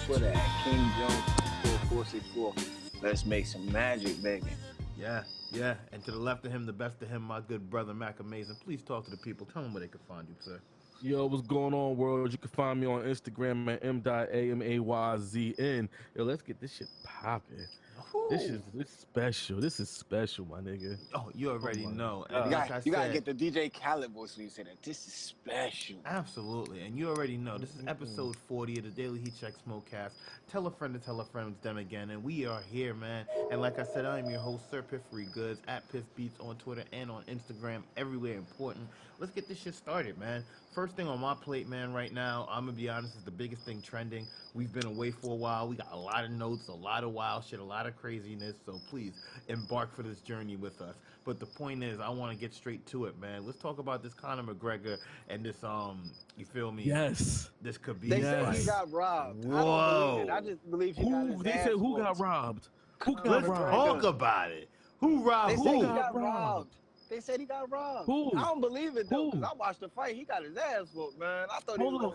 Twitter at KingJones4464. Let's make some magic, baby. Yeah. And to the left of him, the best of him, my good brother Mac Amazing. Please talk to the people. Tell them where they can find you, sir. Yo, what's going on, world? You can find me on Instagram at m.amayzn. Yo, let's get this shit popping. This is special. This is special, my nigga. Oh, you already know. And you gotta get the DJ Khaled voice when you say that. This is special. Absolutely. And you already know. This is episode 40 of the Daily HeatChecc Smokecast. Tell a friend to tell a friend it's them again. And we are here, man. And like I said, I am your host, Sir PifferyGoodz, at PiffBeats on Twitter and on Instagram. Everywhere important. Let's get this shit started, man. First thing on my plate, man, right now, I'm going to be honest, is the biggest thing trending. We've been away for a while. We got a lot of notes, a lot of wild shit, a lot of craziness. So please embark for this journey with us. But the point is, I want to get straight to it, man. Let's talk about this Conor McGregor and this, you feel me? Yes. This could be. They said he got robbed. Whoa. I just believe he got his They ass said who whooped. got robbed? Who got Let's robbed? talk about it. Who robbed They who? said he got robbed. They said he got robbed. Who? I don't believe it though, Who? because I watched the fight. He got his ass whooped, man. I thought Hold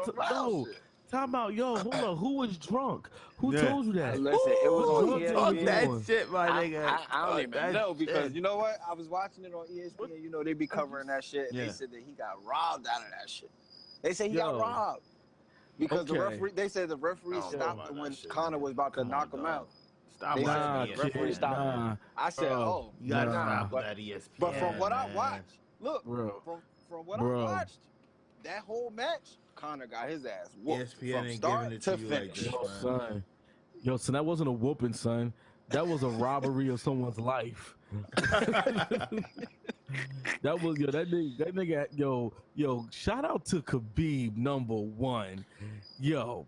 on, time out, yo, hold on. Who was drunk? Who told you that? Listen, it was on Talk ESPN. that shit, my nigga. I don't even know because shit. you know what? I was watching it on ESPN. You know they be covering that shit. And They said that he got robbed out of that shit. They said he got robbed because the referee. They said the referee stopped when Conor was about to knock him out. Stop They watching said the referee stopped him. I said, you gotta stop with that ESPN. But from what I man. watched, look, from what I watched, that whole match, Conor got his ass whooped ESPN from ain't start giving it to to you like finish. this, man. Yo, son, that wasn't a whooping, son. That was a robbery of someone's life. That was that nigga. Yo, shout out to Khabib #1. Yo,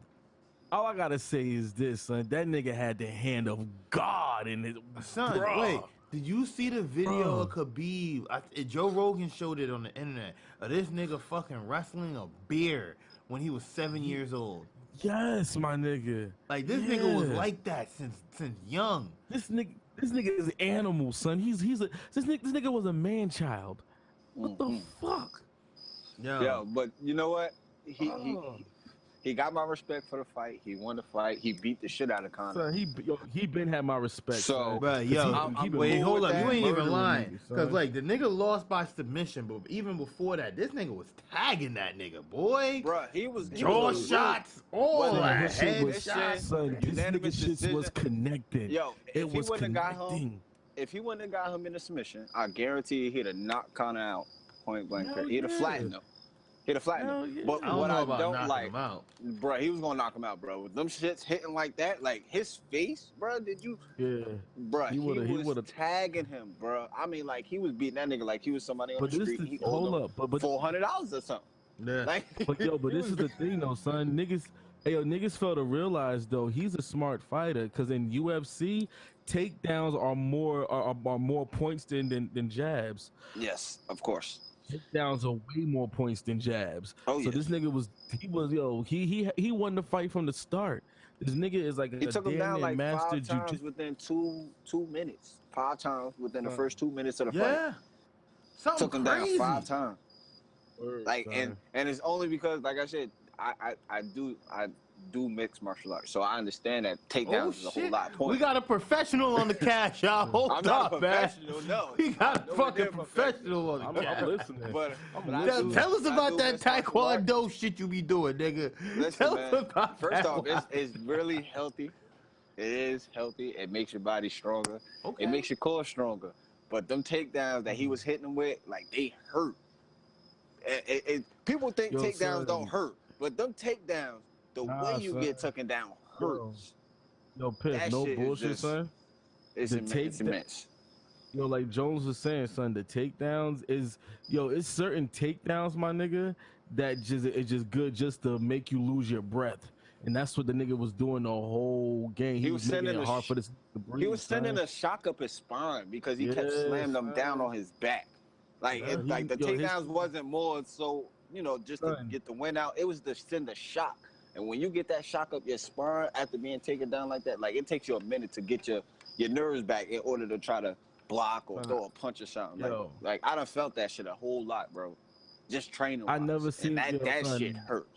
all I gotta say is this, son. That nigga had the hand of God in his son. Wait, did you see the video of Khabib? Joe Rogan showed it on the internet. Of this nigga fucking wrestling a bear when he was 7 years old. Yes, my nigga. Like this nigga was like that since young. This nigga is an animal, son. This nigga was a man child. What the fuck? Yo, but you know what? He got my respect for the fight. He won the fight. He beat the shit out of Conor. So he been had my respect. So, bro, wait, hold up. You ain't even lying. Because, like, the nigga lost by submission, but even before that, this nigga was tagging that nigga, boy. Bro, he was jaw shots, all that, head shots. Son, this nigga shit was connected. Yo, it was connecting. If he wouldn't have got him in the submission, I guarantee he'd have knocked Conor out point blank. He'd have flattened him. He'd have flattened him. But what I don't like, bro, he was gonna knock him out, bro. With them shits hitting like that, like his face, bro. Did you? Yeah. Bro, he was tagging him, bro. I mean, like he was beating that nigga like he was somebody on the street. He owed him $400 or something. Yeah. Like, but this is the thing, though, son. Niggas fail to realize though he's a smart fighter because in UFC takedowns are more points than jabs. Yes, of course. Takedowns are way more points than jabs. So this nigga he won the fight from the start. This nigga is like he took him down like 5 times within two minutes. 5 times within the first 2 minutes of the fight. Something took him crazy. down 5 times. Like and it's only because, like I said, I do mixed martial arts, so I understand that takedowns is a whole lot of points. We got a professional on the cast, y'all. Hold I'm not a up, man. professional, no. We got a fucking professional on the cast. I'm listening. But tell us about that taekwondo shit you be doing, nigga. Listen, man, first off, it's really healthy. It is healthy. It makes your body stronger. Okay. It makes your core stronger. But them takedowns that he was hitting them with, like, they hurt. People think takedowns don't hurt, but them takedowns the way you get taken down hurts. Yo, Piff, no bullshit, son. It's immense. Yo, like Jones was saying, son, the takedowns is, it's certain takedowns, my nigga, that it's just good just to make you lose your breath. And that's what the nigga was doing the whole game. He was making it hard for this to breathe. He was sending a shock up his spine because he kept slamming them down on his back. Like, the takedowns wasn't more so, just to get the win out. It was to send a shock. And when you get that shock up your spine after being taken down like that, like, it takes you a minute to get your nerves back in order to try to block or throw a punch or something. Like I done felt that shit a whole lot, bro. Just training. I never seen that shit hurt.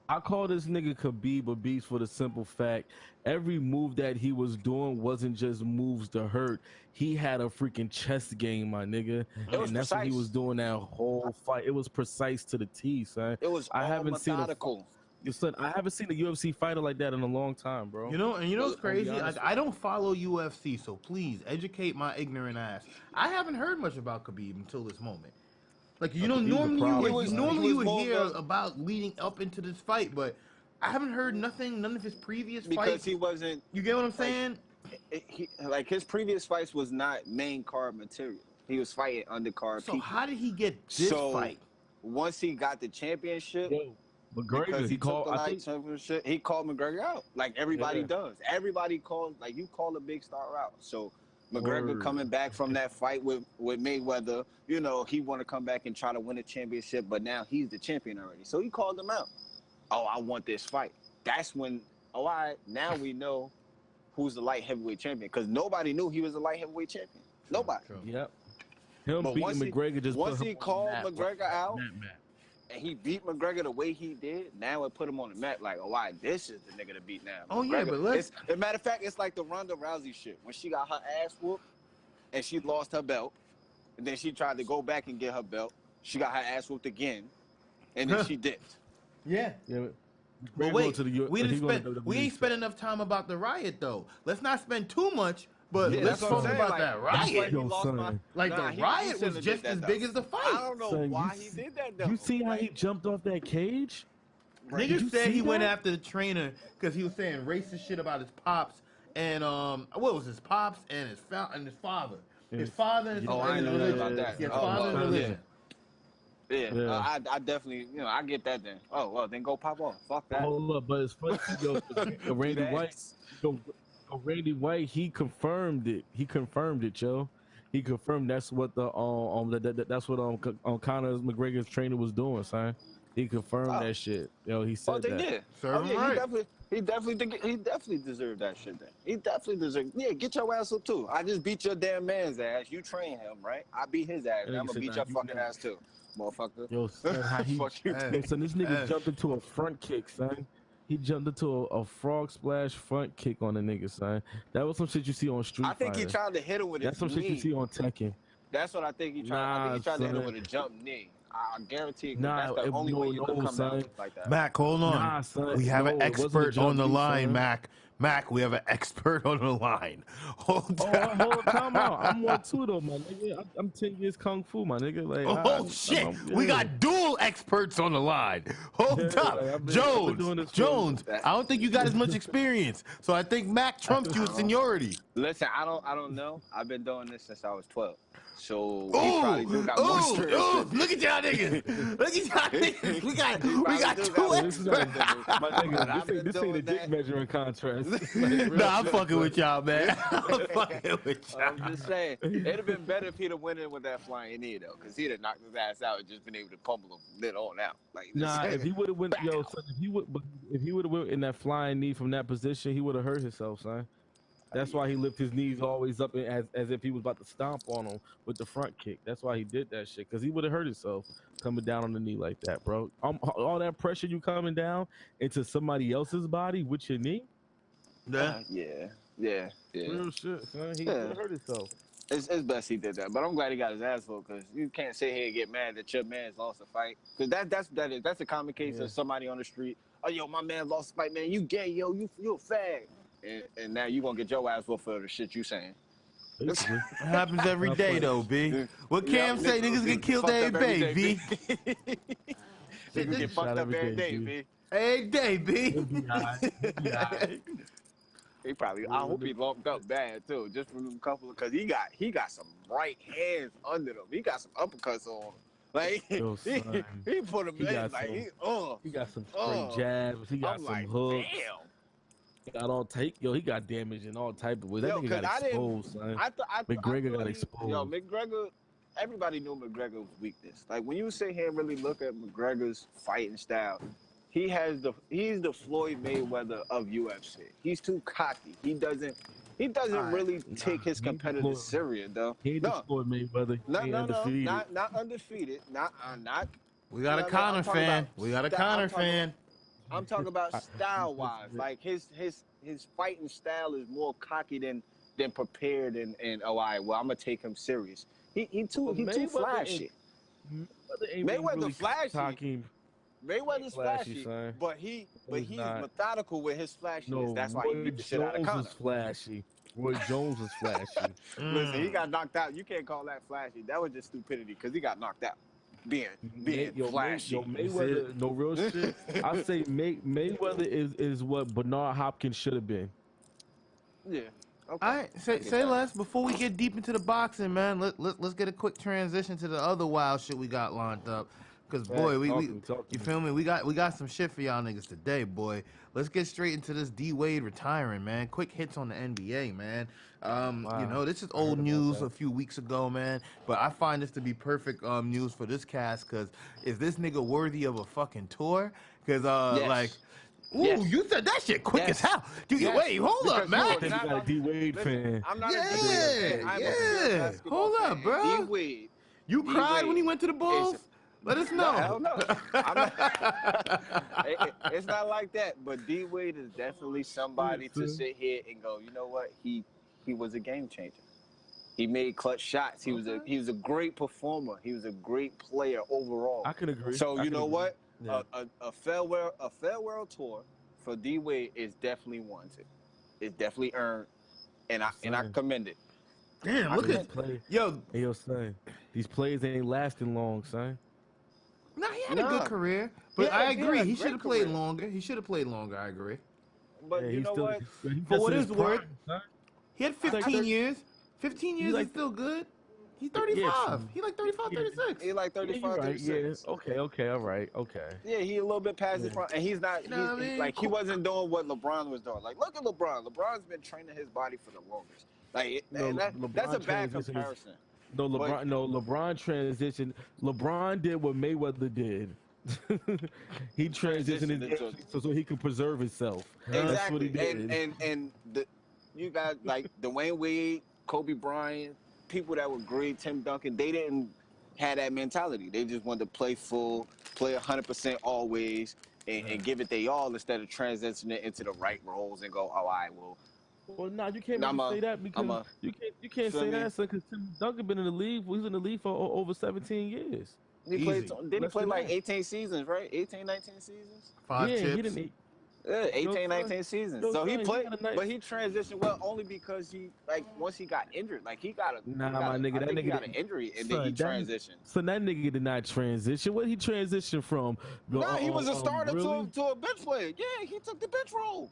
I call this nigga Khabib a beast for the simple fact every move that he was doing wasn't just moves to hurt. He had a freaking chess game, my nigga. And that's what he was doing that whole fight. It was precise to the T, son. It was methodical. Son, I haven't seen a UFC fighter like that in a long time, bro. And you know what's crazy? Like, I don't follow UFC, so please educate my ignorant ass. I haven't heard much about Khabib until this moment. Like, normally you would hear about leading up into this fight, but I haven't heard none of his previous fights. Because he wasn't. You get what I'm saying? His previous fights was not main card material. He was fighting undercard. So how did he get this fight? Once he got the championship. McGregor, he called McGregor out like everybody does. Everybody calls, like, you call a big star out. So McGregor coming back from that fight with Mayweather, he want to come back and try to win a championship, but now he's the champion already. So he called him out. Oh, I want this fight. That's when, now we know who's the light heavyweight champion, because nobody knew he was a light heavyweight champion. Nobody. Yep. Him beating McGregor just once he called McGregor out. And he beat McGregor the way he did, now it put him on the map like, this is the nigga to beat now. Oh, McGregor, yeah, but let's... As a matter of fact, it's like the Ronda Rousey shit. When she got her ass whooped and she lost her belt, and then she tried to go back and get her belt, she got her ass whooped again, and then she dipped. Yeah. But wait, we ain't spent enough time about the riot, though. Let's not spend too much. But let's talk about that riot. The riot was just as big as the fight. I don't know why he did that, though. You see how he jumped off that cage? Niggas said he went after the trainer because he was saying racist shit about his pops and what was his pops and his father. His father and his I know that about that. His father and religion. Yeah. I definitely, I get that then. Oh, well, then go pop off. Fuck that. Hold up, but it's funny, Randy White. Randy White, he confirmed it. He confirmed it, yo. He confirmed that's what that's what Conor McGregor's trainer was doing, son. He confirmed that shit. He said that. Did. He definitely deserved that shit. Then he definitely deserved. Yeah, get your ass up too. I just beat your damn man's ass. You train him, right? I beat his ass. And I'm gonna beat your fucking ass too, motherfucker. Yo, son, son, this nigga jumped into a front kick, son. He jumped into a frog splash front kick on the nigga, son. That was some shit you see on Street Fighter. I think he tried to hit him with his knee. That's some shit you see on Tekken. That's what I think he tried. I think he tried to hit him with a jump knee. I guarantee you. That's the only way you can come out like that. Mac, hold on. We have an expert on the line, Mac. Mac, we have an expert on the line. Hold time out. I'm 1-2 though, my nigga. I'm 10 years kung fu, my nigga. Like, shit. We got dual experts on the line. Hold up. Jones, I don't think you got as much experience. So I think Mac trumps you in seniority. Listen, I don't know. I've been doing this since I was 12. So he probably do got more experience. Look at y'all niggas. Look at y'all niggas. We got two experts. This ain't a dick measuring contrast. I'm fucking with y'all, man. I'm fucking with y'all. I'm just saying, it'd have been better if he'd have went in with that flying knee though, because he'd have knocked his ass out and just been able to pummel him lit on out. Like, if he would have went, son, if he would have went in that flying knee from that position, he would have hurt himself, son. That's why he lifted his knees always up as if he was about to stomp on him with the front kick. That's why he did that shit, because he would have hurt himself coming down on the knee like that, bro. All that pressure you coming down into somebody else's body with your knee? Yeah. Real shit, son. He would have hurt himself. It's best he did that, but I'm glad he got his ass whooped, because you can't sit here and get mad that your man's lost a fight. Because that's a common case of somebody on the street. Oh, yo, my man lost a fight, man. You gay, yo. You a fag. And now you gonna get your ass whooped for the shit you saying. It happens every day though, B. What Cam say? Niggas get killed every day, B. Niggas get fucked up every day, B. Hey, day, B. He probably. I hope he lumped up bad too, just from them couple. Because he got some right hands under them. He got some uppercuts on him. Like Yo, son, he put him in. Like he got some straight jabs. He got I'm some like, hooks. damn. He got all type. Yo, he got damage in all type of ways. That nigga got exposed, son. McGregor got exposed. Yo, McGregor. Everybody knew McGregor's weakness. Like when you sit here and really look at McGregor's fighting style, he's the Floyd Mayweather of UFC. He's too cocky. He doesn't really take his competitors serious, though. He ain't Floyd Mayweather. Not undefeated. Not. We got a Conor fan. I'm talking about style-wise. Like his fighting style is more cocky than prepared and all right. Well, I'm gonna take him serious. He too flashy. Mayweather's flashy. Mayweather's flashy, but he's methodical with his flashiness. That's why he beat the shit out of Conor. Roy Jones was flashy. Listen, he got knocked out. You can't call that flashy. That was just stupidity because he got knocked out. Being flashy. Mayweather, no real shit. I say Mayweather is what Bernard Hopkins should have been. Yeah. Okay. All right, say less before we get deep into the boxing, man. Let's get a quick transition to the other wild shit we got lined up. Cause boy, you feel me? We got some shit for y'all niggas today, boy. Let's get straight into this D Wade retiring, man. Quick hits on the NBA, man. Wow. You know, this is old news a few weeks ago, man. But I find this to be perfect news for this cast. Cause is this nigga worthy of a fucking tour? Cause like. Ooh, you said that shit quick as hell. Dude, wait, hold up, man. You got a D Wade fan. I'm not a D Wade fan. Hold up, bro. D Wade. You cried when he went to the Bulls? Let us know. Hell no. It's not like that. But D Wade is definitely somebody to sit here and go, you know what? He was a game changer. He made clutch shots. He was a great performer. He was a great player overall. I can agree. So you know what? Yeah. A farewell tour for D Wade is definitely warranted. It's definitely earned, and I commend it. Damn, look at yo, son. These plays ain't lasting long, son. Nah, he had a good career, but I agree. He should have played longer. I agree. But you know what? For what it's worth, he had 15 years. 15 years is still good. He's 35. He like 35, 36. He like 35, 36. Yeah. Okay, all right, okay. Yeah, he a little bit past his prime, and he's not. He wasn't doing what LeBron was doing. Like, look at LeBron. LeBron's been training his body for the longest. Like, that's a bad comparison. LeBron transitioned. LeBron did what Mayweather did. He transitioned so he could preserve himself. Exactly. That's what he did. And you got like Dwayne Wade, Kobe Bryant. People that were great, Tim Duncan, they didn't have that mentality. They just wanted to play full, play 100% always, and give it they all instead of transitioning it into the right roles and go, oh, all right, well. Well, nah, you can't say that because you can't say that because Tim Duncan been in the league. He's in the league for over 17 years. He played like 18 seasons, right? 18, 19 seasons? 5 chips. He didn't. 18, 19 seasons. So he played, but he transitioned well only because once he got injured, like he got an injury and then he transitioned. So that nigga did not transition. What he transitioned from? He was a starter to a bench player. Yeah, he took the bench role.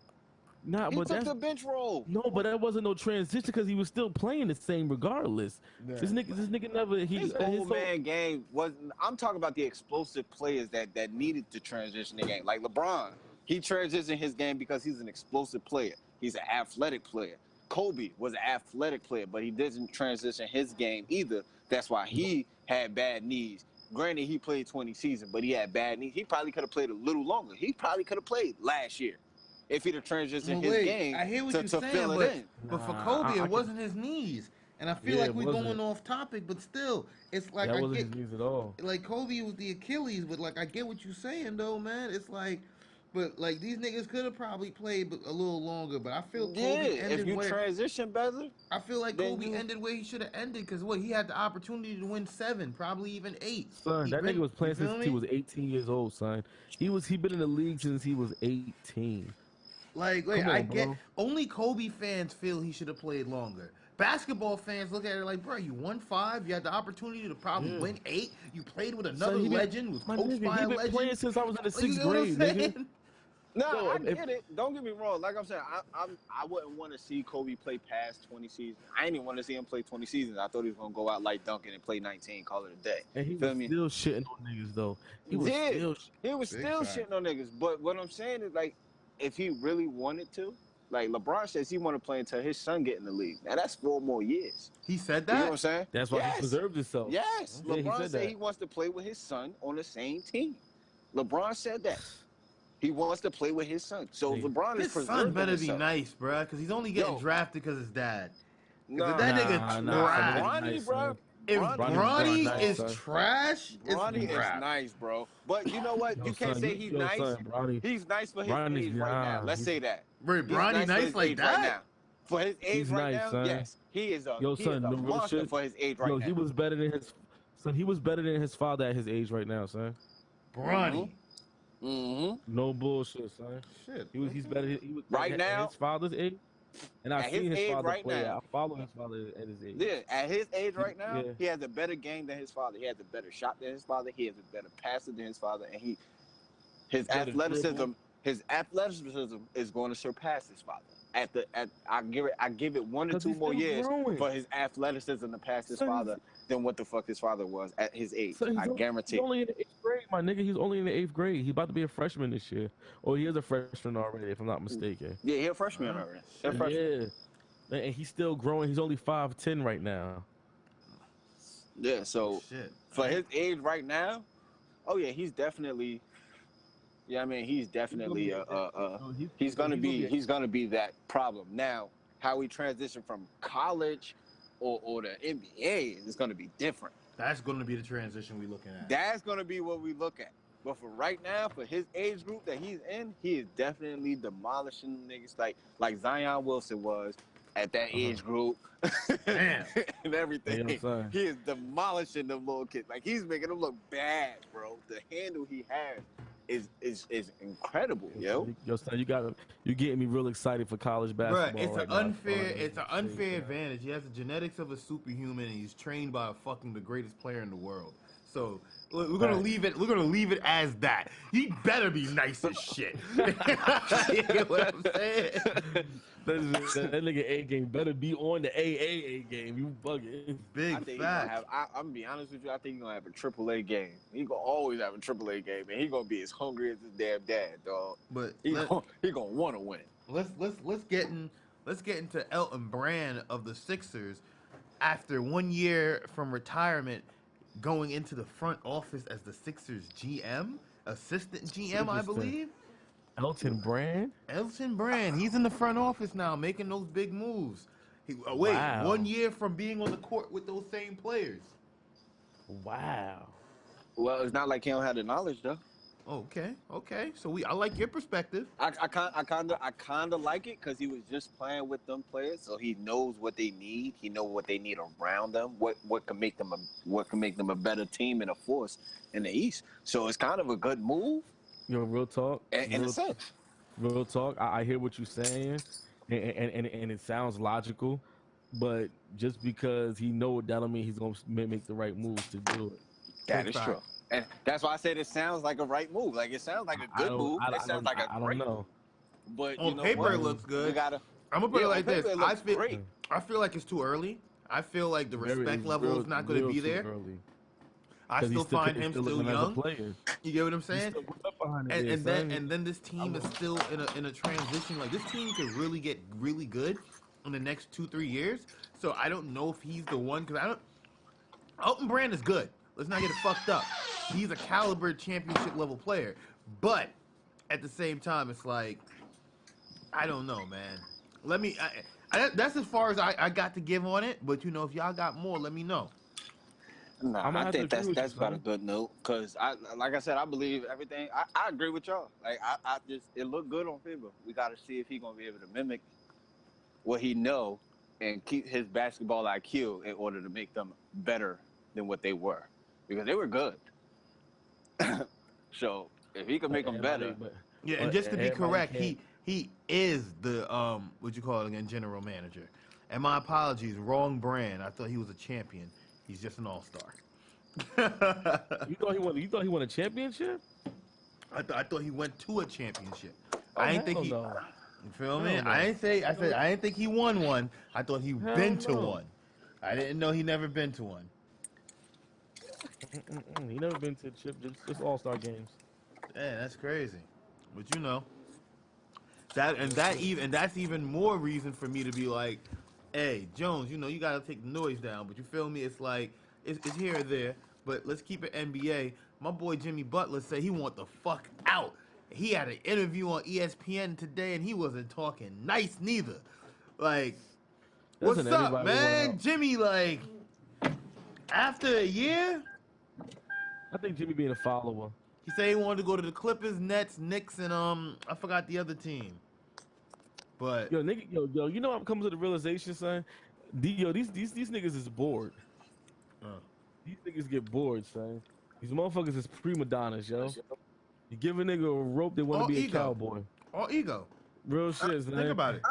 He took the bench role. No, but that wasn't no transition because he was still playing the same regardless. Yeah. This nigga never. His old man game wasn't. I'm talking about the explosive players that needed to transition the game, like LeBron. He transitioned his game because he's an explosive player. He's an athletic player. Kobe was an athletic player, but he didn't transition his game either. That's why he had bad knees. Granted, he played 20 seasons, but he had bad knees. He probably could have played a little longer. He probably could have played last year if he'd have transitioned his game to fill it in. But for Kobe, it wasn't his knees. And I feel like we're going off topic, but still, it's like that wasn't his knees at all. Like Kobe was the Achilles, but like I get what you're saying though, man. It's like. But like these niggas could have probably played a little longer, but I feel Kobe ended if you transition better. I feel like Kobe ended where he should have ended because he had the opportunity to win 7, probably even 8. Son, that nigga was playing since he was 18 years old, son. He been in the league since he was 18. Like, wait, I get only Kobe fans feel he should have played longer. Basketball fans look at it like, bro, you won 5. You had the opportunity to probably win 8. You pleged with another legend, was coached by a legend. He been playing since I was in the 6th grade, nigga. No, I get it. Don't get me wrong. Like I'm saying, I wouldn't want to see Kobe play past 20 seasons. I didn't even want to see him play 20 seasons. I thought he was gonna go out like Duncan and play 19, call it a day. And he was still shitting on niggas though. He was still shitting on niggas. But what I'm saying is, like, if he really wanted to, like LeBron says, he want to play until his son get in the league. Now that's 4 more years. He said that. You know what I'm saying? That's why he preserved himself. Yes, yeah, LeBron said he wants to play with his son on the same team. LeBron said that. He wants to play with his son. So LeBron is preserving his son. Better be nice, bro, because he's only getting drafted because his dad. Nah, that nigga trash. Bronny, bro. If Bronny is trash, Bronny is nice, bro. But you know what? You can't say he's nice. He's nice for his age right now. Let's say that. Bronny nice like that? Right now. For his age right now, yes. He is a monster for his age right now. He was better than his son. He was better than his father at his age right now, son. Bronny. No bullshit, son. Shit. He's better. He was right now at his father's age. And I've seen his father right play. Now, I follow his father at his age. Yeah, at his age right now, he has a better game than his father. He has a better shot than his father. He has a better passer than his father, and his athleticism is going to surpass his father. I give it 1 or 2 more years for his athleticism to pass his father than what the fuck his father was at his age. I guarantee. He's only in the 8th grade, my nigga. He's only in the 8th grade. He's about to be a freshman this year. Or he is a freshman already, if I'm not mistaken. Yeah, he's a freshman already. Yeah. And he's still growing. He's only 5'10" right now. Yeah, so for his age right now, oh yeah, he's definitely. Yeah, I mean, he's definitely he's gonna be that problem. Now, how we transition from college or the NBA is gonna be different. That's gonna be the transition we looking at. That's gonna be what we look at. But for right now, for his age group that he's in, he is definitely demolishing niggas like Zion Wilson was at that age group and everything. He is demolishing them little kids. Like, he's making them look bad, bro. The handle he has is incredible, yo. Yo, son, you getting me real excited for college basketball. Bruh, it's an unfair advantage. He has the genetics of a superhuman, and he's trained by the greatest player in the world. So we're gonna leave it. We're gonna leave it as that. He better be nice as shit. You get what I'm saying? That nigga A game better be on the AAA game. You bugging. Big fact. I'm gonna be honest with you. I think he's gonna have a AAA game. He gonna always have a AAA game, and he gonna be as hungry as his damn dad, dog. But he gonna want to win. Let's get into Elton Brand of the Sixers after 1 year from retirement, going into the front office as the Sixers GM, assistant GM, I believe. Elton Brand? Elton Brand. He's in the front office now, making those big moves. 1 year from being on the court with those same players. Wow. Well, it's not like he don't have the knowledge, though. Okay. So I like your perspective. I kind of like it because he was just playing with them players, so he knows what they need. He knows what they need around them. What can make them a better team and a force in the East. So it's kind of a good move. Yo, real talk. In a sense. Real talk. I hear what you're saying, and it sounds logical, but just because he knows it, that don't mean he's gonna make the right moves to do it. That is true. And that's why I said it sounds like a right move. Like, it sounds like a good move. It sounds like a great move. But on paper, it looks good. I'm gonna put it like this. I feel like it's too early. I feel like the respect level is not going to be there. I still find him still young. You get what I'm saying? And then this team is still in a transition. Like, this team could really get really good in the next 2-3 years. So I don't know if he's the one, because Elton Brand is good. Let's not get it fucked up. He's a caliber championship level player. But at the same time, it's like, I don't know, man. That's as far as I got to give on it. But, if y'all got more, let me know. I think that's about a good note, because like I said, I believe everything. I agree with y'all. Like, I just, it looked good on paper. We got to see if he's gonna be able to mimic what he know and keep his basketball IQ in order to make them better than what they were, because they were good. So if he can make them better, and just to be correct, he is the general manager. And my apologies, wrong brand. I thought he was a champion. He's just an all-star. You thought he won a championship? I thought he went to a championship. I ain't think he. No. You feel me? I ain't say. I said I didn't think he won one. I thought he been to one. I didn't know he never been to one. He never been to just All-Star games. Yeah, that's crazy. But you know that's even more reason for me to be like, hey, Jones, you know you gotta take the noise down. But you feel me? It's like it's here or there. But let's keep it NBA. My boy Jimmy Butler said he want the fuck out. He had an interview on ESPN today, and he wasn't talking nice neither. Like, what's up, man? Jimmy, like, after a year? I think Jimmy being a follower. He said he wanted to go to the Clippers, Nets, Knicks, and I forgot the other team. But yo, nigga, yo, you know what comes to the realization, son? These niggas is bored. These niggas get bored, son. These motherfuckers is prima donnas, yo. You give a nigga a rope, they want to be a cowboy. All ego. Real shit, man. Think about it.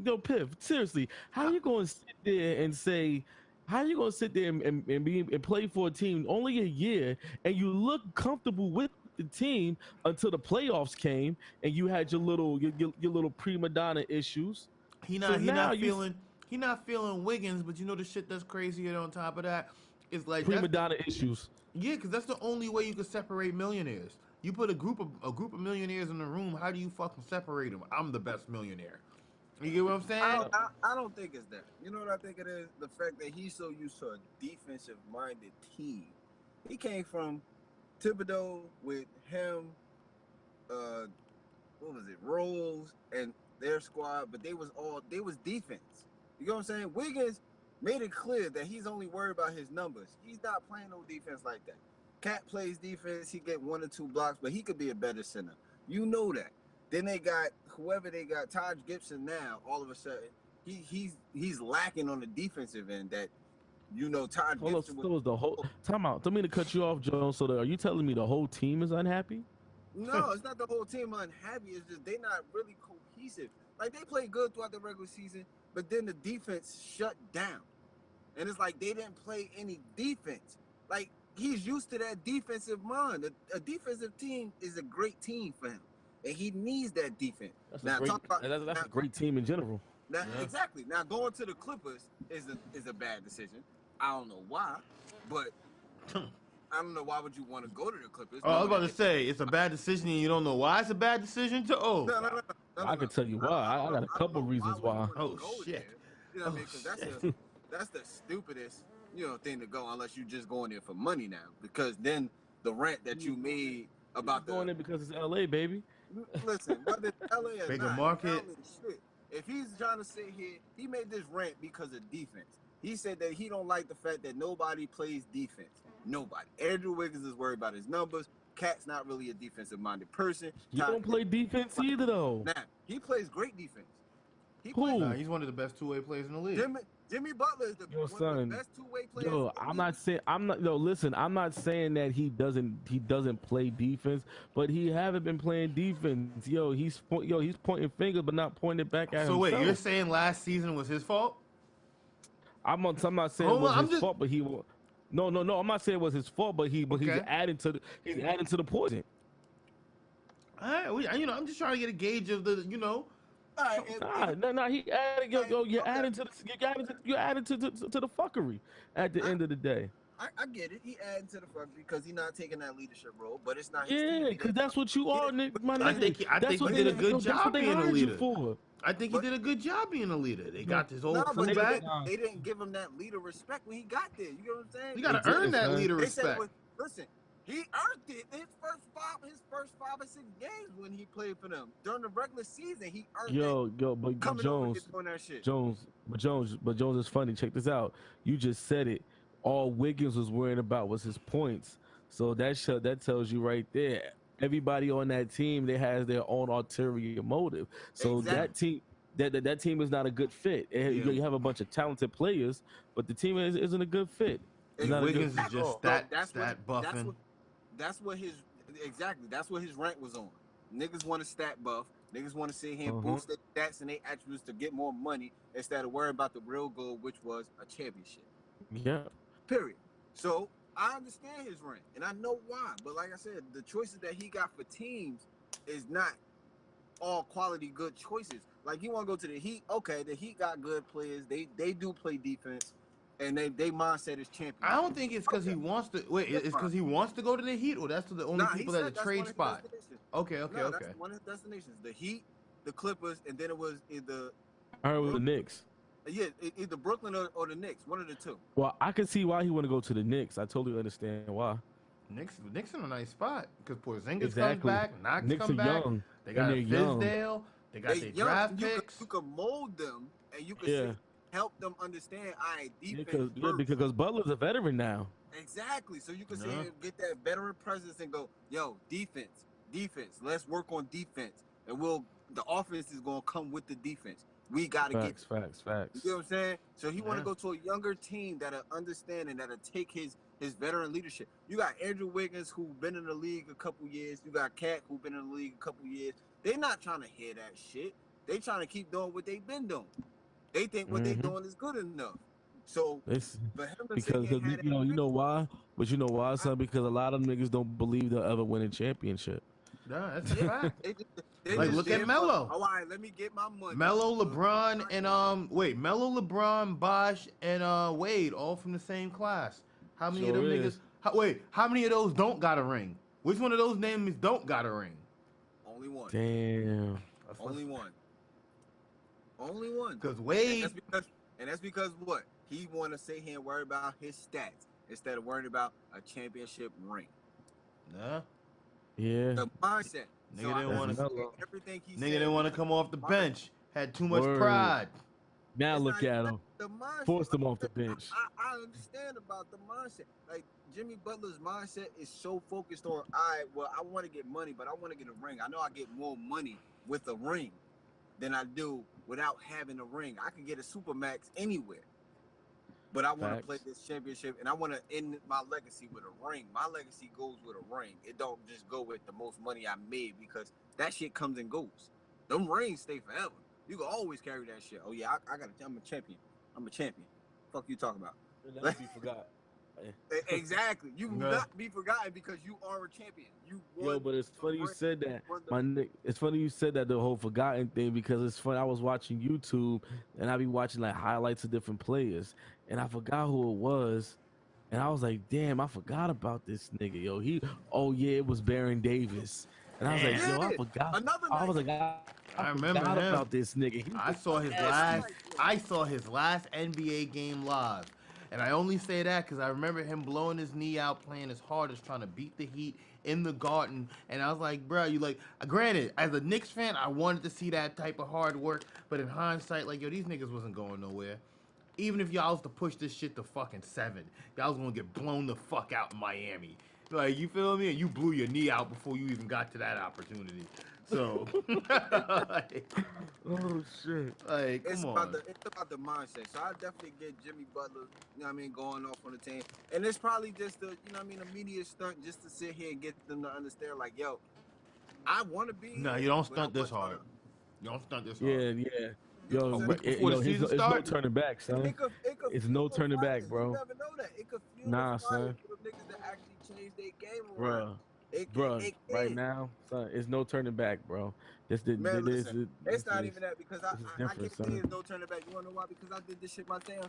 Yo, Piff, seriously, how you gonna sit there and say, how you gonna sit there and play for a team only a year, and you look comfortable with the team until the playoffs came, and you had your little prima donna issues. He not feeling Wiggins, but you know the shit that's crazier on top of that is like prima donna issues. Yeah, because that's the only way you can separate millionaires. You put a group of millionaires in the room. How do you fucking separate them? I'm the best millionaire. You get what I'm saying? I don't think it's that. You know what I think it is? The fact that he's so used to a defensive-minded team. He came from Thibodeau with him, Rose and their squad, but they was defense. You know what I'm saying? Wiggins made it clear that he's only worried about his numbers. He's not playing no defense like that. Cat plays defense, he get 1 or 2 blocks, but he could be a better center. You know that. Then they got whoever they got, Taj Gibson now, all of a sudden, he's lacking on the defensive end that, you know, Taj Gibson was the whole time out. Don't mean to cut you off, Jones. So are you telling me the whole team is unhappy? No, it's not the whole team unhappy. It's just they're not really cohesive. Like, they played good throughout the regular season, but then the defense shut down. And it's like they didn't play any defense. Like, he's used to that defensive mind. A defensive team is a great team for him. And he needs that defense. That's a great team in general. Now, exactly. Now, going to the Clippers is a bad decision. I don't know why, but I don't know why would you want to go to the Clippers. I was about to say, it's a bad decision and you don't know why it's a bad decision No, I can tell you why. I got a couple reasons why. Oh, shit. You know what I mean? Because that's the stupidest, thing to go unless you just going there for money now. Because then the rent that you made about going there because it's LA, baby. Listen, whether it's LA or bigger not, market. Shit. If he's trying to sit here, he made this rant because of defense. He said that he don't like the fact that nobody plays defense. Nobody. Andrew Wiggins is worried about his numbers. Cat's not really a defensive-minded person. He don't play defense either, though. Nah, he plays great defense. He's one of the best two-way players in the league. Jimmy Butler is one of the best two-way players. I'm not saying that he doesn't play defense, but he haven't been playing defense. He's pointing fingers but not pointing back at himself. So wait, you're saying last season was his fault? I'm not saying it was his fault, but he will. No. I'm not saying it was his fault, but he's adding to the poison. All right, I'm just trying to get a gauge of the, No. He added. You're adding to the fuckery at the end of the day. I get it. He adding to the fuckery because he's not taking that leadership role, but it's not his team. Yeah, because that's what you are, Nick. I think he did a good job being a leader. I think he did a good job being a leader. They got this old crew back. They didn't give him that leader respect when he got there. You know what I'm saying? You got to earn that leader respect. Listen, he earned it his first 5 or 6 games when he played for them during the regular season. He earned it. But Jones is funny. Check this out. You just said it. All Wiggins was worrying about was his points. So that tells you right there. Everybody on that team, they has their own ulterior motive. So exactly. that team is not a good fit. You have a bunch of talented players, but the team isn't a good fit. Wiggins is just stat buffing. That's what his rank was on. Niggas want to stat buff. Niggas want to sit here and boost their stats and their attributes to get more money instead of worrying about the real goal, which was a championship. Yeah. Period. So I understand his rank, and I know why. But like I said, the choices that he got for teams is not all quality good choices. Like, you want to go to the Heat, okay, the Heat got good players. They do play defense, and they mindset is champion. I don't think it's because he wants to. Wait, it's because he wants to go to the Heat, or that's the only people at the trade spot? Okay. That's one of his destinations. The Heat, the Clippers, and then it was either. I heard it was the Knicks. Yeah, either Brooklyn or the Knicks, one of the two. Well, I can see why he want to go to the Knicks. I totally understand why. Knicks in a nice spot because Porzingis comes back, Knox Knicks come are back. Young. They got Fizdale. They got their draft picks. You could mold them, and you could help them understand. Defense. Because Butler's a veteran now. Exactly. So you can say get that veteran presence and go, yo, defense. Let's work on defense, and the offense is gonna come with the defense. We gotta get facts. You know what I'm saying? So he want to go to a younger team that'll understand and that'll take his veteran leadership. You got Andrew Wiggins, who been in the league a couple years. You got Cat, who been in the league a couple years. They not trying to hear that shit. They trying to keep doing what they've been doing. They think what they doing is good enough. So because you know why? But you know why, son? Because a lot of niggas don't believe they'll ever win a championship. Nah, that's a fact. They like, look at Melo. All right, let me get my money. Melo, LeBron, and Melo, LeBron, Bosh, and Wade, all from the same class. How many of them niggas? How many of those don't got a ring? Which one of those names don't got a ring? Only one. Damn. Only one. Only one. Because Wade. And that's because what? He want to sit here and worry about his stats instead of worrying about a championship ring. Nah. Yeah. The mindset. Nigga didn't want to. Everything he nigga didn't want to come off the bench. Had too much pride. Now look at him. Forced him off the bench. I understand about the mindset. Like, Jimmy Butler's mindset is so focused on, I want to get money, but I want to get a ring. I know I get more money with a ring than I do without having a ring. I can get a Supermax anywhere. But I want to play this championship, and I want to end my legacy with a ring. My legacy goes with a ring. It don't just go with the most money I made, because that shit comes and goes. Them rings stay forever. You can always carry that shit. Oh, yeah, I'm a champion. I'm a champion. Fuck you talking about? You'll never be forgot. Exactly. You will not be forgotten because you are a champion. You won. Yo, but it's funny you said that. It's funny you said that, the whole forgotten thing, because it's funny. I was watching YouTube, and I be watching like highlights of different players, and I forgot who it was, and I was like, damn, I forgot about this nigga. Yo, it was Baron Davis, and I was like, yo, I forgot. I was like, I remember about this nigga. I saw his last NBA game live. And I only say that because I remember him blowing his knee out, playing his hardest, trying to beat the Heat in the Garden. And I was like, bro, granted, as a Knicks fan, I wanted to see that type of hard work. But in hindsight, like, yo, these niggas wasn't going nowhere. Even if y'all was to push this shit to fucking 7, y'all was going to get blown the fuck out in Miami. Like, you feel me? And you blew your knee out before you even got to that opportunity. So, oh shit! Like, come on. It's about the mindset. So I definitely get Jimmy Butler, going off on the team, and it's probably just a media stunt just to sit here and get them to understand, like, yo, I want to be. No, you don't stunt this hard. You don't stunt this hard. Yeah. Yo, it's no turning back, son. It's no turning back, bro. You never know that. It could fuel son. Niggas that actually change their game Bro. around. Right now, son, it's no turning back, bro. It's not even that, because I can't say there's no turning back. You wanna know why? Because I did this shit my damn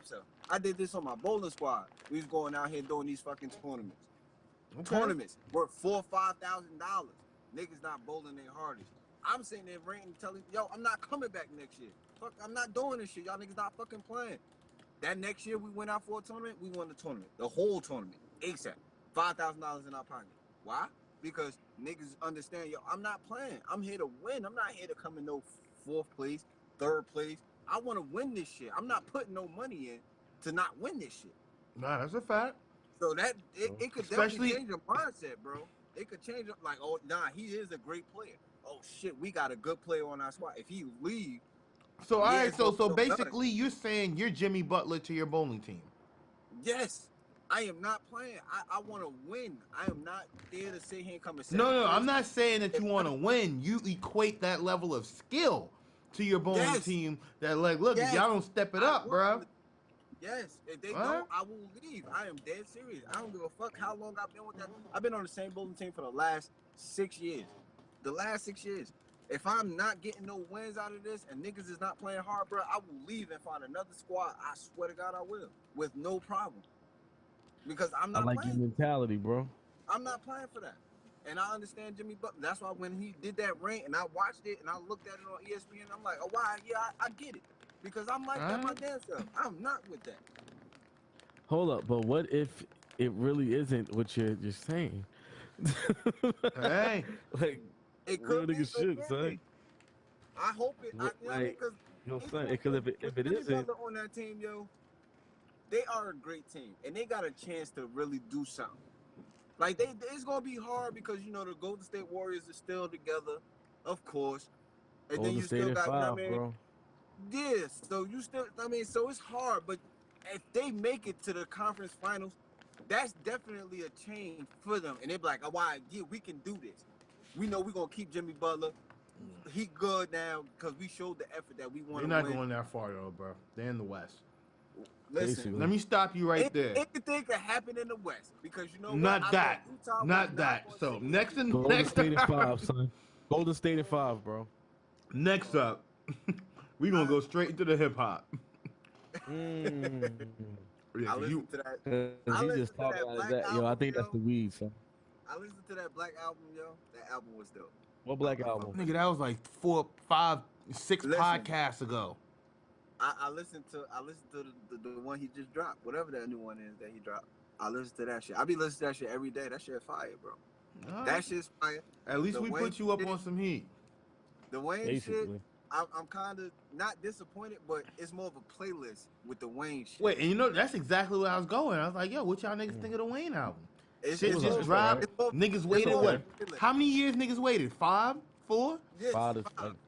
self. I did this on my bowling squad. We was going out here doing these fucking tournaments. Tournaments worth $4,000-$5,000. Niggas not bowling their hardest. I'm sitting there ranting, telling, yo, I'm not coming back next year. Fuck, I'm not doing this shit. Y'all niggas not fucking playing. That next year we went out for a tournament. We won the tournament, the whole tournament, ASAP. $5,000 in our pocket. Why? Because niggas understand, yo, I'm not playing. I'm here to win. I'm not here to come in no 4th place, 3rd place. I want to win this shit. I'm not putting no money in to not win this shit. Nah, that's a fact. So that it could definitely change your mindset, bro. It could change it, like, oh, nah, he is a great player. Oh shit, we got a good player on our squad. If he leave. So all right, so basically you're saying you're Jimmy Butler to your bowling team. Yes. I am not playing. I want to win. I am not there to sit here and come and say. No, I'm not saying that you want to win. You equate that level of skill to your bowling team. That, like, look, if y'all don't step it up, bro. Yes, if they don't, I will leave. I am dead serious. I don't give a fuck how long I've been with that. I've been on the same bowling team for the last 6 years. the last 6 years. If I'm not getting no wins out of this and niggas is not playing hard, bro, I will leave and find another squad. I swear to God, I will, with no problem. Because I'm not like playing. your mentality, bro. I'm not playing for that. And I understand Jimmy Butler. That's why when he did that ring and I watched it and I looked at it on ESPN, I'm like, oh, wow, yeah, I get it. Because I'm like that my damn self. I'm not with that. Hold up, but what if it really isn't what you're saying? Hey, like it real could be. nigga shit, son. I hope it. Like, You know what I mean? because if it Jimmy isn't, Butler on that team, yo, they are a great team and they got a chance to really do something. Like it's gonna be hard because you know the Golden State Warriors are still together, of course, and Golden then you State still in got, 5, you know what I mean? bro. Yeah, so you still, I mean, so it's hard, but if they make it to the conference finals, that's definitely a change for them, and they're like, oh, wow, yeah, we can do this. We know we're gonna keep Jimmy Butler. He good now because we showed the effort that we want to win. they're not going that far though, bro. They're in the West. Listen, Basically. Let me stop you right there. Anything could happen in the West because you know not what? That. Utah Not that. So next and Golden next. State in 5, son. Golden State in 5, bro. Next up, we gonna go straight into the hip hop. I listen to that. He just talking like that. Yo, I think that's the weed, son. I listened to that Black album, yo. That album was dope. What Black album? Nigga, that was like 4, 5, 6 podcasts ago. I listened to the one he just dropped, whatever that new one is that he dropped. I listen to that shit. I be listening to that shit every day. That shit fire, bro. That shit's fire. At least we put you up on some heat. The Wayne shit, I'm kind of not disappointed, but it's more of a playlist with the Wayne shit. Wait, and you know, that's exactly where I was going. I was like, yo, what y'all niggas think of the Wayne album? Shit just dropped. Niggas waited what? How many years niggas waited? 5? 4? Yes, 5.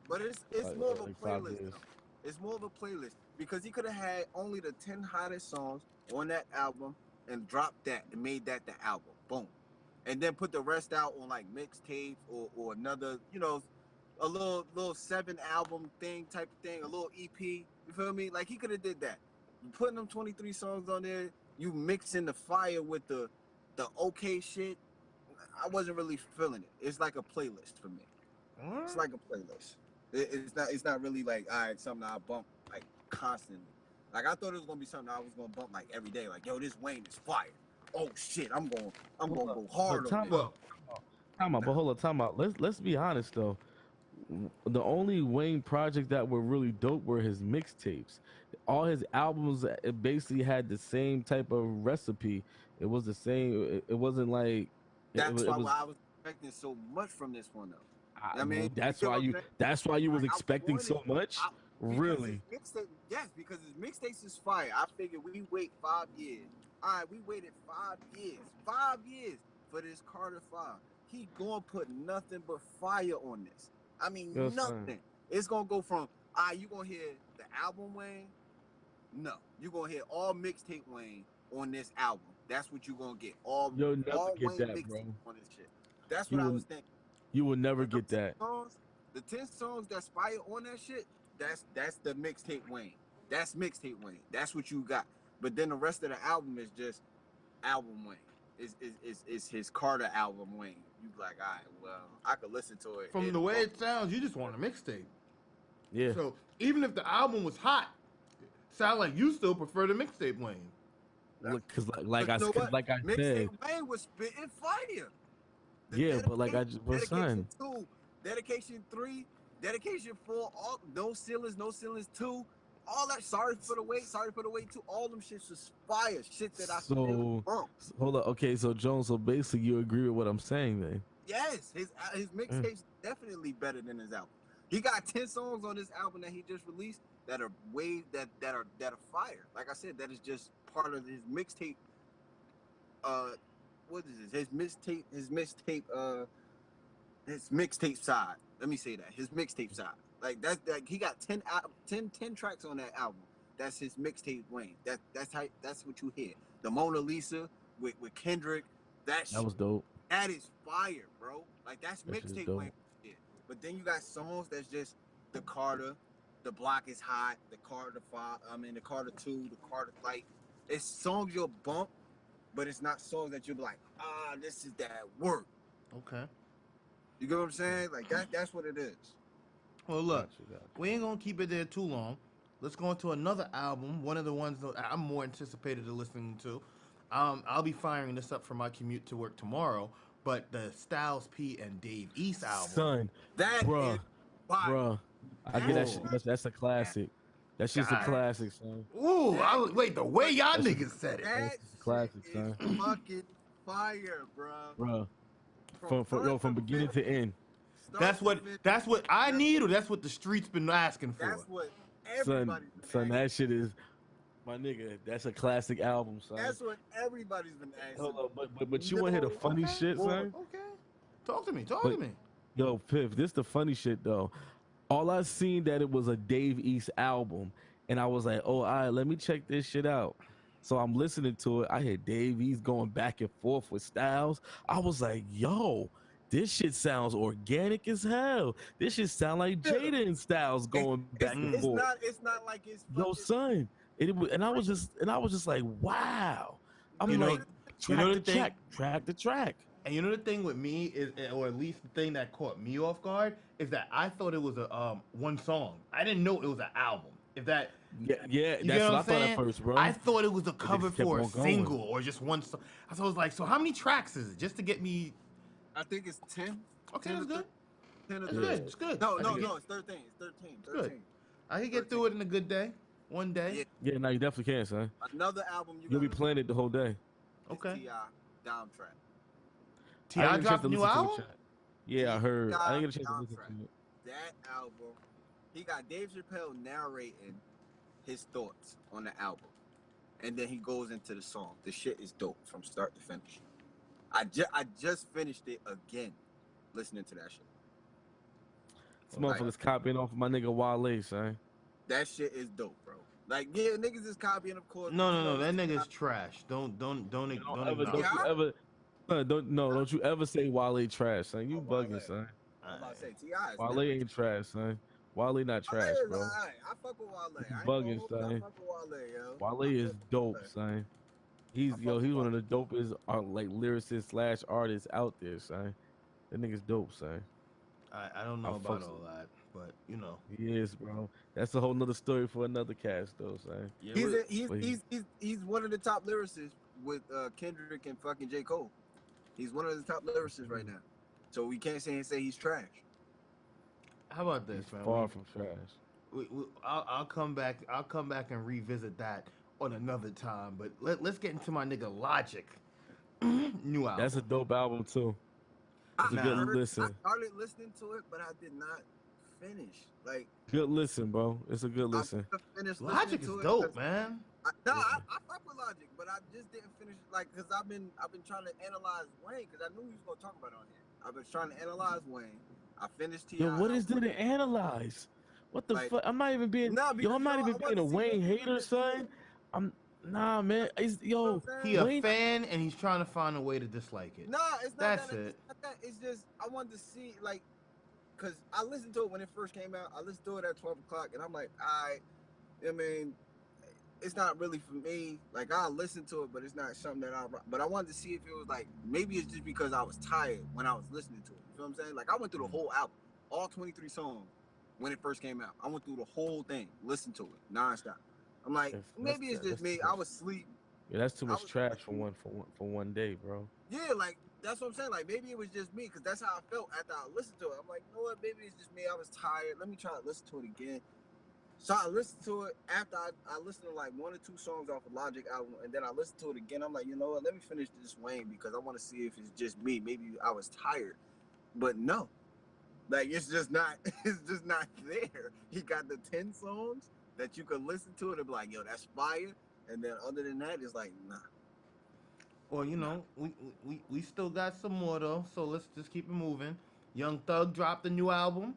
But it's more of a playlist. It's more of a playlist because he could have had only the 10 hottest songs on that album and dropped that and made that the album. Boom. And then put the rest out on like mixtapes or another, you know, a little 7 album thing type of thing, a little EP. You feel me? Like he could have did that. You putting them 23 songs on there, you mixing the fire with the okay shit. I wasn't really feeling it. It's like a playlist for me. It's like a playlist. It's not really like, all right, something I bump like constantly. Like I thought it was gonna be something I was gonna bump like every day. Like, yo, this Wayne is fire. Oh shit, I'm gonna go hard on it. Time out, but hold on, time out. Let's be honest though. The only Wayne project that were really dope were his mixtapes. All his albums basically had the same type of recipe. It was the same. It wasn't like. That's why I was expecting so much from this one though. I mean, that's why you was expecting so much. Really? Yes, because his mixtapes is fire. I figured we wait 5 years. All right, we waited 5 years. 5 years for this Carter 5. He gonna put nothing but fire on this. I mean, nothing. It's gonna go from, you gonna hear the album Wayne? No. You gonna hear all mixtape Wayne on this album. That's what you gonna get. All You'll never get Wayne that, bro. On this shit. That's what I was thinking. You will never get that. The 10 songs that's fire on that shit, that's the mixtape Wayne. That's mixtape Wayne. That's what you got. But then the rest of the album is just album Wayne. It's his Carter album Wayne. You like, all right, well, I could listen to it. From the way it sounds, you just want a mixtape. Yeah. So even if the album was hot, sound like you still prefer the mixtape Wayne. Because like I said, mixtape Wayne was spitting fire. But like I just was saying. Dedication 2, Dedication 3, Dedication 4, all no ceilings 2, all that. Sorry for the wait 2. All them shits was fire. Shit that I hold on. Okay, so Jones, so basically you agree with what I'm saying then? Yes, his mixtape's definitely better than his album. He got 10 songs on this album that he just released that are that are fire. Like I said, that is just part of his mixtape. What is this? His mixtape side. Let me say that. His mixtape side. Like that's he got 10 tracks on that album. That's his mixtape Wayne. That's what you hear. The Mona Lisa with Kendrick. That was dope. That is fire, bro. Like that's mixtape Wayne. Yeah. But then you got songs that's just the Carter, the Block is Hot, the Carter 5. The Carter 2, the Carter like. It's songs you'll bump, but it's not songs that you'll be like, this is that work. Okay. You get what I'm saying? Like that's what it is. Well, look, we ain't gonna keep it there too long. Let's go into another album. One of the ones that I'm more anticipated to listening to. I'll be firing this up for my commute to work tomorrow. But the Styles P and Dave East album, son, bruh, I get that shit. That's a classic. That shit's a classic, son. Ooh, wait, the way y'all niggas said it. That's a classic, son. Fucking fire, bro. From beginning to end. That's what I need, or that's what the streets been asking for. That's what everybody's been asking. That shit is, my nigga. That's a classic album, son. That's what everybody's been asking. Hold on, but you want to hear the funny shit, son? Okay, talk to me. Yo, Piff, this the funny shit though. All I seen that it was a Dave East album, and I was like, oh, all right, let me check this shit out. So I'm listening to it. I hear Dave East going back and forth with Styles. I was like, yo, this shit sounds organic as hell. This shit sound like Jada and Styles going back and forth. It's not like it's yo, son. And I was just like, wow. I'm like, track the track. And you know the thing with me is, or at least the thing that caught me off guard, is that I thought it was a one song. I didn't know it was an album. If that, yeah, that's what I thought at first, bro. I thought it was a cover for a single or just one song. So I was like, so how many tracks is it? Just to get me. I think it's 10. Okay, that's good. 10 or It's good. No, it's 13. It's 13. I can get through it in a good day. One day. Yeah, no, you definitely can, son. Another album you'll be playing it the whole day. Okay. T.I. Dom Track. T.I. dropped a new album? Yeah, I heard. I didn't get a chance to listen to it. That album, he got Dave Chappelle narrating his thoughts on the album, and then he goes into the song. The shit is dope from start to finish. I just finished it again, listening to that shit. This motherfucker's copying off of my nigga Wale, son. That shit is dope, bro. Like, yeah, niggas is copying, of course. No, that nigga's trash. Don't you ever say Wale trash, son. You bugging, son. I'm about to say T.I. Wale ain't trash, son. Wale not trash, bro. I fuck with Wale. You bugging, son. I fuck with Wale, yo. Wale is dope, son. He's one of the dopest like lyricists / artists out there, son. That nigga's dope, son. I don't know about all that, but you know. He is, bro. That's a whole nother story for another cast, though, son. Yeah, he's one of the top lyricists with Kendrick and fucking J. Cole. He's one of the top lyricists right now. So we can't say he's trash. How about this, man? Far from trash. I'll come back and revisit that on another time. But let's get into my nigga Logic new album. That's a dope album too. It's a good listen. I started listening to it, but I did not finish. Like, good listen, bro. It's a good listen. Logic is dope, man. I fuck with Logic, but I just didn't finish. Like, cause I've been trying to analyze Wayne, cause I knew he was gonna talk about it on here. I've been trying to analyze Wayne. I finished T.I. Yo, what is there to analyze? What the fuck? I'm not even being. I'm not even being a Wayne hater, son. Nah, man. He a fan and he's trying to find a way to dislike it. Nah, it's not. That's it. It's just I wanted to see, like, cause I listened to it when it first came out. I listened to it at 12 o'clock, and I'm like, I mean, it's not really for me. Like, I'll listen to it, but it's not something that But I wanted to see if it was like, maybe it's just because I was tired when I was listening to it. You know what I'm saying? Like, I went through the whole album, all 23 songs when it first came out. I went through the whole thing, listened to it nonstop. I'm like, maybe it's just me. I was asleep. Yeah, that's too much trash for one day, bro. Yeah, like, that's what I'm saying. Like, maybe it was just me, because that's how I felt after I listened to it. I'm like, you know what? Maybe it's just me. I was tired. Let me try to listen to it again. So I listened to it after I listened to like 1 or 2 songs off of Logic album, and then I listened to it again. I'm like, you know what? Let me finish this Wayne, because I want to see if it's just me. Maybe I was tired. But no. Like, it's just not there. He got the 10 songs that you could listen to it and be like, yo, that's fire. And then other than that, it's like, nah. Well, you know, we still got some more though, so let's just keep it moving. Young Thug dropped a new album.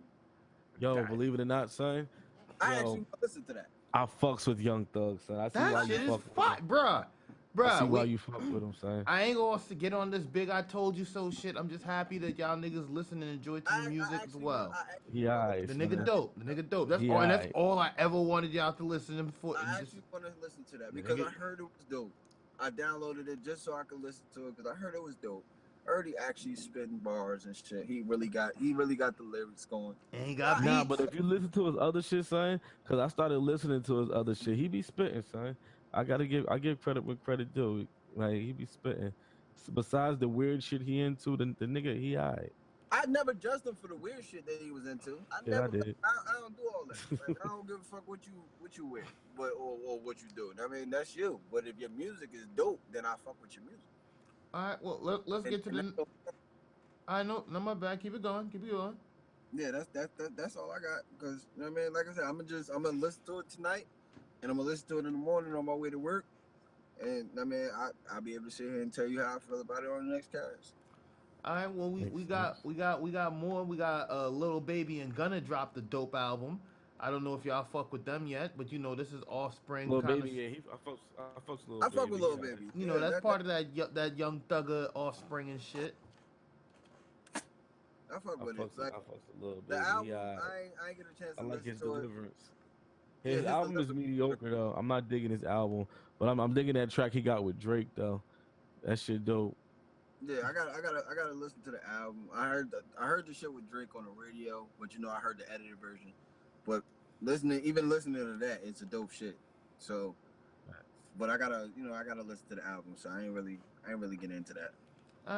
Yo, believe it or not, son. I actually listened to that. I fucks with Young Thug, son. I see why you fuck with him. Bruh. I see why you fuck with him, son. I ain't gonna get on this big I told you so shit. I'm just happy that y'all niggas listen and enjoy to the music as well. The nigga dope. That's all I ever wanted y'all to listen to before. I actually want to listen to that because I heard it was dope. I downloaded it just so I could listen to it because I heard it was dope. heard he actually spitting bars and shit. He really got the lyrics going. And he got Nah, beats. but if you listen to his other shit, son, because I started listening to his other shit, he be spitting, son. I give credit where credit due. Like he be spitting. Besides the weird shit he into, the nigga he alright. I never judged him for the weird shit that he was into. Yeah, I did. I don't do all that. Like I don't give a fuck what you wear, but or what you do. I mean that's you. But if your music is dope, then I fuck with your music. All right, well let's get to the. I know, no, my bad. Keep it going. Yeah, that's all I got. Because you know what I mean, like I said, I'm gonna listen to it tonight, and I'm gonna listen to it in the morning on my way to work. And I mean, I'll be able to sit here and tell you how I feel about it on the next cast. All right, well we got more. We got Lil Baby and Gunna dropped the dope album. I don't know if y'all fuck with them yet, but you know this is Offspring. Lil Baby, yeah, I fucks with Lil Baby. I fuck with Lil Baby. You know that's part of that Young Thugger Offspring and shit. I fuck with it. Like, I fucks with Lil Baby. The album, Yeah, I ain't get a chance to I like listen his to deliverance. it. His album is mediocre though. I'm not digging his album, but I'm digging that track he got with Drake though. That shit dope. Yeah, I gotta listen to the album. I heard the shit with Drake on the radio, but you know I heard the edited version. But listening to that, it's a dope shit. So, but I gotta listen to the album. So I ain't really getting into that.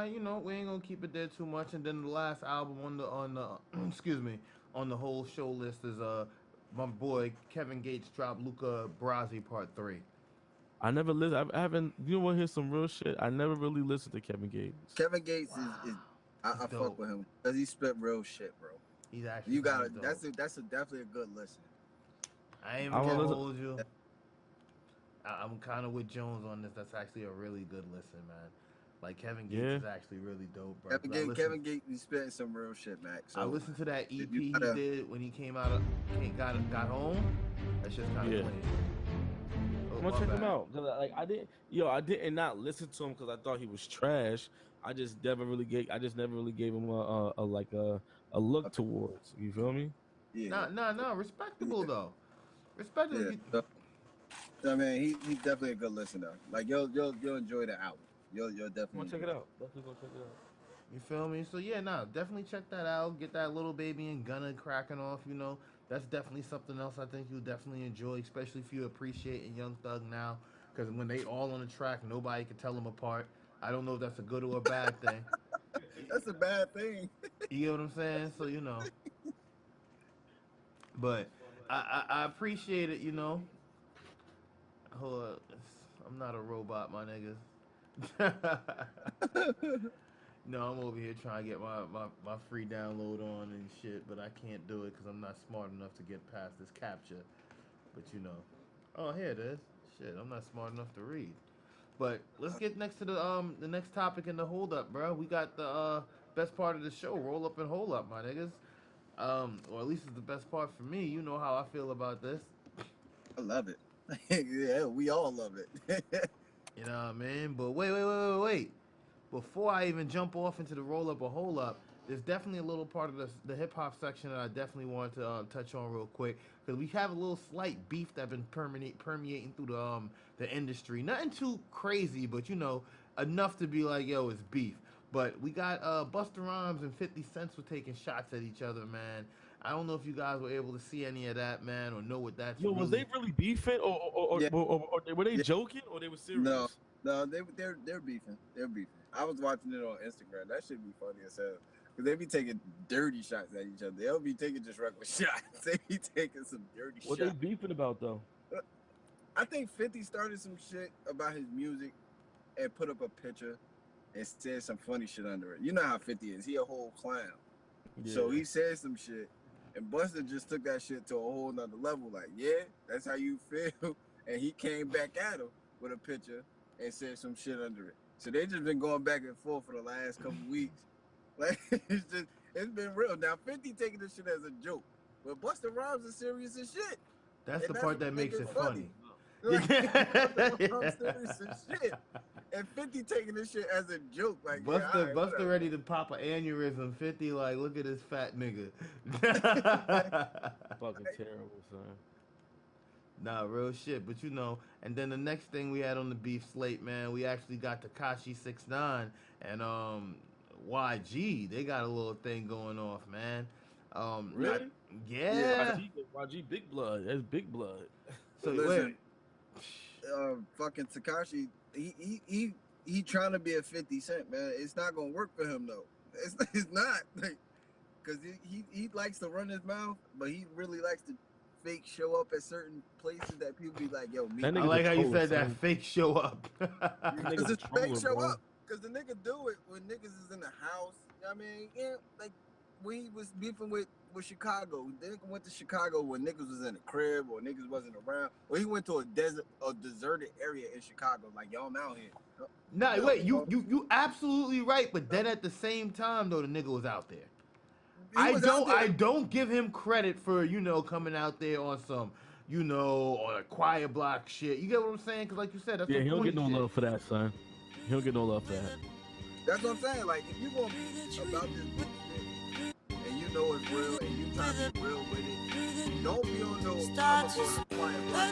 You know, we ain't gonna keep it there too much. And then the last album on the excuse me, on the whole show list is my boy Kevin Gates dropped Luca Brasi Part 3. I never listened. I haven't. You want to hear some real shit? I never really listened to Kevin Gates. Kevin Gates is I fuck with him because he spit real shit, bro. He's actually that's definitely a good listen. I ain't even gonna hold you. I'm kind of with Jones on this. That's actually a really good listen, man. Like Kevin Gates is actually really dope, bro. Kevin Gates be spitting some real shit, Max. So I listened to that EP he did when he got home. That shit's kind of clean. I'm gonna check him out. Like I did not listen to him because I thought he was trash. I just never really gave him a look towards. You feel me? Yeah. No. Respectable though. Respectable. Yeah. I mean, he's definitely a good listener. Like you'll enjoy the album. You'll definitely check it out. Definitely go check it out. You feel me? So yeah, definitely check that out. Get that Lil Baby and Gunna cracking off. You know, that's definitely something else I think you'll definitely enjoy, especially if you appreciate Young Thug now. Because when they all on the track, nobody can tell them apart. I don't know if that's a good or a bad thing. That's a bad thing. You know what I'm saying? So you know. But I appreciate it. You know. Hold up. I'm not a robot, my niggas. No, I'm over here trying to get my free download on and shit, but I can't do it because I'm not smart enough to get past this capture. But you know, oh here it is. Shit, I'm not smart enough to read. But let's get next to the next topic in the hold up, bro. We got the best part of the show, roll up and hold up, my niggas. Or at least it's the best part for me. You know how I feel about this. I love it. Yeah, we all love it. You know what I mean? But wait. Before I even jump off into the roll up or hold up, there's definitely a little part of the hip hop section that I definitely wanted to touch on real quick because we have a little slight beef that's been permeating through the industry. Nothing too crazy, but you know enough to be like, yo, it's beef. But we got Busta Rhymes and 50 Cent were taking shots at each other, man. I don't know if you guys were able to see any of that, man, or know what that's. Yo, was they really beefing, or were they joking, or they were serious? No, they're beefing. They're beefing. I was watching it on Instagram. That should be funny as hell. Because they be taking dirty shots at each other. They don't be taking just regular shots. They be taking some dirty shots. What they beefing about, though? I think 50 started some shit about his music and put up a picture and said some funny shit under it. You know how 50 is. He a whole clown. Yeah. So he said some shit. And Busta just took that shit to a whole nother level. Like, yeah, that's how you feel. And he came back at him with a picture and said some shit under it. So they just been going back and forth for the last couple weeks. Like, it's been real. Now, 50 taking this shit as a joke. But Busta Rhymes is serious as shit. That's the part that makes it funny. Like, Busta Rhymes serious as shit. And 50 taking this shit as a joke. Like, Busta ready to pop an aneurysm. 50 like, look at this fat nigga. Fucking terrible, son. Nah, real shit. But you know, and then the next thing we had on the beef slate, man, we actually got Tekashi 6ix9ine and YG. They got a little thing going off, man. Really? Yeah. YG big blood. That's big blood. So listen, fucking Tekashi, he trying to be a 50 Cent, man. It's not gonna work for him though. It's not, because he likes to run his mouth, but he really likes to fake show up at certain places that people be like, yo, me. I like how you said that, fake show up. Because it's fake show up. Because the nigga do it when niggas is in the house. I mean, yeah, like when he was beefing with Chicago. The nigga went to Chicago when niggas was in the crib or niggas wasn't around. Or he went to a deserted area in Chicago. Like, yo, I'm out here. Nah, wait, you absolutely right. But then at the same time, though, the nigga was out there. I don't give him credit for, coming out there on some, on a quiet block shit. You get what I'm saying? Because like you said, that's he don't get no love for that, son. He don't get no love for that. That's what I'm saying. Like, if you're going to be about this bullshit and you know it's real and you trying to be real with it, don't be on no, I'm going to go on a quiet block.